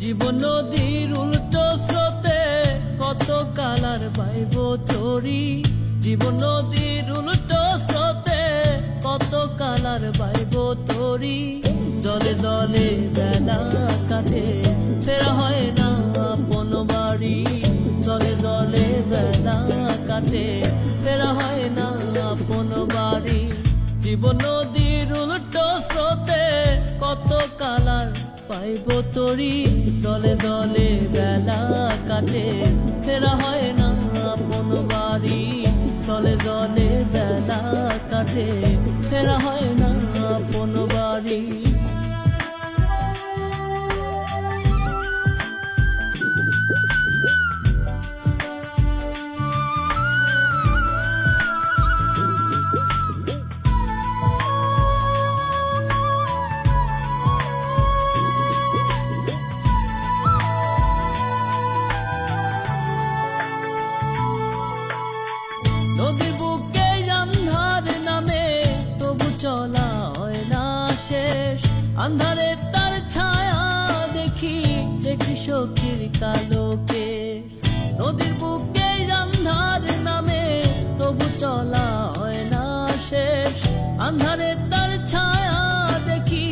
জীবন নদীর উল্টো স্রোতে কত কালার বাইব তরি। জীবন নদীর উল্টো স্রোতে কত কালার বাইব তরি। দলে দলে বেলা কাটে ফেরা হয় না আপন বাড়ি। দলে দলে বেলা কাটে ফেরা হয় না আপন বাড়ি। জীবন নদীর উল্টো স্রোতে কত কালার পাইব তরি। দলে দলে বেলা কাটে ফেরা হয় না আপন বাড়ি। দলে দলে বেলা কাটে ফেরা হয় না আপন বাড়ি। নদীর বুকে আন্ধার নামে তবু চলা হয় না শেষ। আন্ধারে তার ছায়া দেখি দেখি সখীর কালো কেশ। নদীর বুকে আন্ধার নামে তবু চলা হয় না শেষ। আন্ধারে তার ছায়া দেখি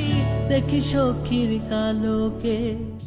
দেখি সখীর কালো কেশ।